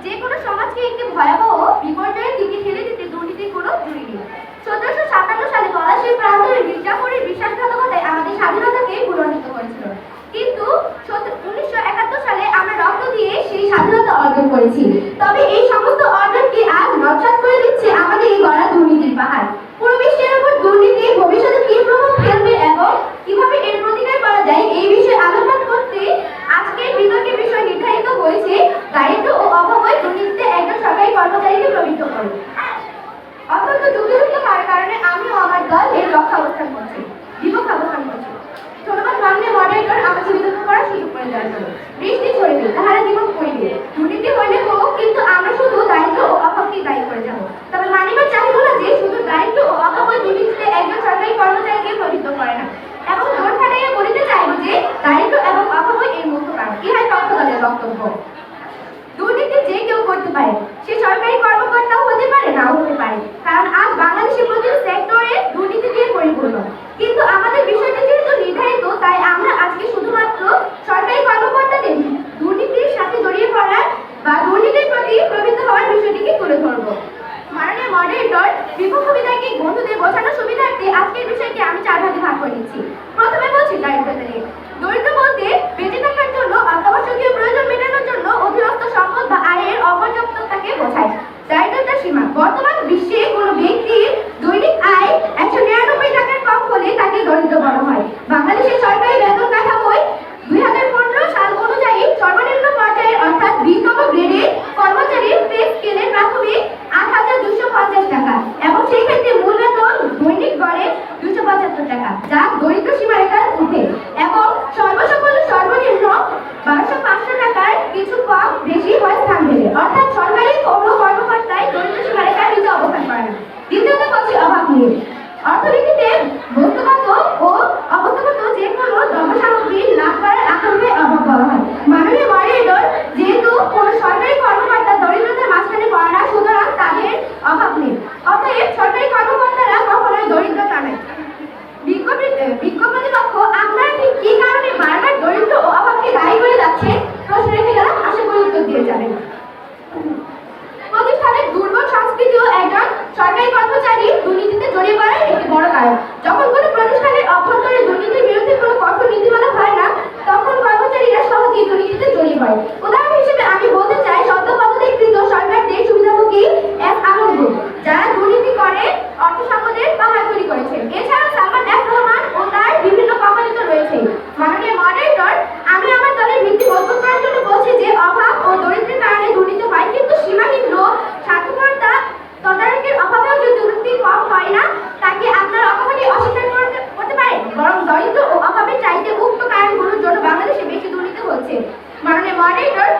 যে কোনো সমাজকে একটি ভয়াবহ বিপর্যয়ের দিকে ঠেলে দিতে দুর্নীতির কোনো জুড়ি নেই। ১৭৫৭ সালে পলাশীর প্রান্তরে মির্জাপুরের বিশ্বাসঘাতকতায় আমাদের স্বাধীনতাকে পুনর্নীত করেছিল। কিন্তু ১৯৭১ সালে আমরা রক্ত দিয়ে সেই স্বাধীনতা অর্জন করেছি। তবে এই সমস্ত অর্জনকে আজ নস্যাৎ করে দিচ্ছে আমাদের এই গড়া দুর্নীতির পাহাড়। পুরো বিশ্বের উপর দুর্নীতি ভবিষ্যতে কি প্রভাব ফেলবে এবং কিভাবে এর প্রতিকার করা যায় এই বিষয়ে আলোচনা করতে আজকের বিতর্কের বিষয় নির্ধারিত হয়েছে দারিদ্র ও অভাবই দুর্নীতিতে একজন সরকারি কর্মচারীকে প্রবৃত্ত করে। অত্যন্ত যুক্তিযুক্ত হওয়ার কারণে আমি ও আমার দল এর বিপক্ষে অবস্থান করছি। ধন্যবাদ মাননীয় মডারেটর আমাকে বিতর্ক করার সুযোগ করে দেওয়ার জন্য। বৃষ্টি ঝরবে তাহারা জীবন করিবে, দুর্নীতি হইলে হোক, কিন্তু আমরা শুধু দারিদ্র ও অভাবকেই দায়ী করে যাব। তবে মানিবার চাহিব না যে শুধু দারিদ্র ও অভাবই দুর্নীতিতে একজন সরকারি কর্মচারীকে প্রবৃত্ত করে না, এবং জোর খাটাইয়া বলিতে চাইব যে দারিদ্র এবং অভাবই এর মুখ্য কারণ। ইহাই পক্ষ দলের বক্তব্য। দুর্নীতি যে কেউ করতে পারে, সে সরকারি কর্মকর্তাও হতে পারে, নাও হতে পারে, কারণ আজ বাংলাদেশের প্রতিটি সেক্টরে দুর্নীতি দিয়ে পরিপূর্ণ। কিন্তু আমাদের বিষয়টি যেহেতু নির্ধারিত, তাই আমরা আজকে শুধুমাত্র সরকারি কর্মকর্তাদের দুর্নীতির সাথে জড়িয়ে পড়ার বা দুর্নীতির প্রতি প্রবৃত্ত হওয়ার বিষয়টিকে তুলে ধরব। মাননীয় মডারেটর, বিপক্ষ বিধায়িক বন্ধুদের বোঝানোর সুবিধার্থে আজকের বিষয়টি আমি 4 ভাগে ভাগ করে নিচ্ছি। প্রথমে বলছি দারিদ্রতা নিয়ে। দরিদ্র বলতে বেঁচে থাকার জন্য অত্যাবশ্যকীয় প্রয়োজন মেটানোর জন্য অধীনস্থ সম্পদ বা আয়ের অপর্যাপ্ততাকে বোঝায়। দারিদ্রতার সীমা। বর্তমান বিশ্বে কোনো ব্যক্তির দৈনিক আয় ১৯৯ টাকার কম হলে তাকে দরিদ্র বলা হয়। বাংলাদেশের সরকারি বেতন কাঠামোয় ২০১৫ সাল অনুযায়ী সর্বনিম্ন পর্যায়ের অর্থাৎ ২০তম গ্রেডের কর্মচারীর পে স্কেলের প্রাথমিক ৮,২৫০ টাকা, এবং সেই ক্ষেত্রে মূল বেতন দৈনিক গড়ে ২৭৫ টাকা, যা দরিদ্র সীমারেখার ঊর্ধ্বে, এবং সর্বনিম্ন ১২৫০ টাকার কিছু কম বেশি হয় স্থান ভেদে, অর্থাৎ সরকারি কোনো কর্মকর্তাই দরিদ্র সীমারেখার নিচে অবস্থান করে না। দ্বিতীয়ত বলছি অভাব নিয়ে। অর্থনীতিতে বস্তুগত ও অবস্থাগত যে কোনো দ্রব্য সামগ্রী লাভ করার আকাঙ্ক্ষায় অভাব বলা হয়। মাননীয় মডারেটর, যেহেতু কোনো সরকারি কর্মকর্তা দরিদ্রতার মাঝখানে পড়ে না, সুতরাং তাদের অভাব নেই। অতএব সরকারি কর্মকর্তারা কখনোই দরিদ্রতা নেই। বিজ্ঞ প্রতিপক্ষ আপনারা ঠিক কি কারণে বারবার দরিদ্র ও অভাবকে দায়ী করে যাচ্ছে প্রশ্ন রেখে গেলাম, আশা করি উত্তর দিয়ে যাবেন। প্রতিষ্ঠানের দুর্বল সংস্কৃতিও একজন সরকারি কর্মচারী দুর্নীতিতে জড়িয়ে পড়ার একটি বড় কারণ। যখন কোনো প্রতিষ্ঠানের অভ্যন্তরে দুর্নীতির বিরুদ্ধে কোনো কঠোর নীতিমালা হয় না, তখন কর্মচারীরা সহজেই দুর্নীতিতে জড়িয়ে পড়ে। উদাহরণ হিসেবে আমি বলতে চাই সদ্য পদত্যাগকৃত সরকারদের সুবিধাভোগী এস আলম গ্রুপ, যারা দুর্নীতি করে অর্থ সম্পদের পাহাড় তৈরি করেছেন। এছাড়া সালমান এফ রহমান ও তার বিভিন্ন কোম্পানি তো রয়েছে। মাননীয় মডারেটর, আমি আমার দলের ভিত্তি মজবুত করার জন্য বলছি যে অভাব ও দরিদ্রের কারণে দুর্নীতি হয়, কিন্তু সীমাহীন লোক স্বার্থপরতা তদারকির অভাবেও যে দুর্নীতি কম হয় না, তাকে আপনারা কখনই অস্বীকার করতে পারেন। বরং দরিদ্র ও অভাবের চাইতে উক্ত কারণগুলোর জন্য বাংলাদেশে বেশি দুর্নীতি হচ্ছে। মাননীয় মডারেটর,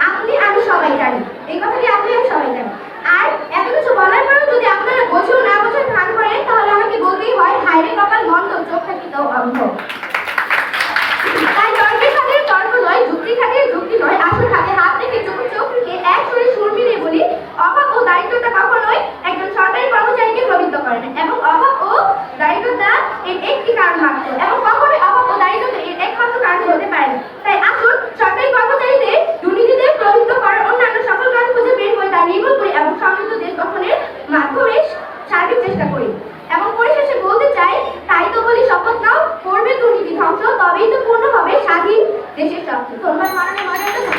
আপনি আমি সবাই জানি, এই কথাটি আপনি আমি সবাই জানি। আর এত কিছু বলার পরেও যদি আপনারা বোঝেও না বোঝার ভান করেন, তাহলে আমাকে বলতেই হয় হায়রে কপাল মন্দ, চোখ থাকিতেও অন্ধ। তাই তর্কের সাথে তর্ক নয়, যুক্তির সাথে যুক্তি নয়, আসল হাতে হাত রেখে চোখ রেখে এক সুরে সুর মিলিয়ে বলি, অভাব ও দারিদ্রতা কখনোই একজন সরকারি কর্মচারীকে প্রবৃত্ত করে না, এবং অভাব ও দারিদ্রতা এর একটি কারণ মাত্র, এবং কখনোই অভাব ও দারিদ্রতা এর একমাত্র কারণ হতে পারে না। তাই আসুন সরকারি কর্মচারীদের দুর্নীতিতে প্রবৃত্ত করার অন্যান্য সকল কারণ খুঁজে বের করে তা নির্মূল করি এবং সমৃদ্ধ দেশ গঠনের মাধ্যমে সার্বিক চেষ্টা করি। এবং পরিশেষে বলতে চাই, তাই তো বলি শপথ নাও, করবে দুর্নীতি ধ্বংস, তবেই তো পূর্ণ হবে স্বাধীন দেশের স্বপ্ন। ধন্যবাদ মাননীয় মডারেটর।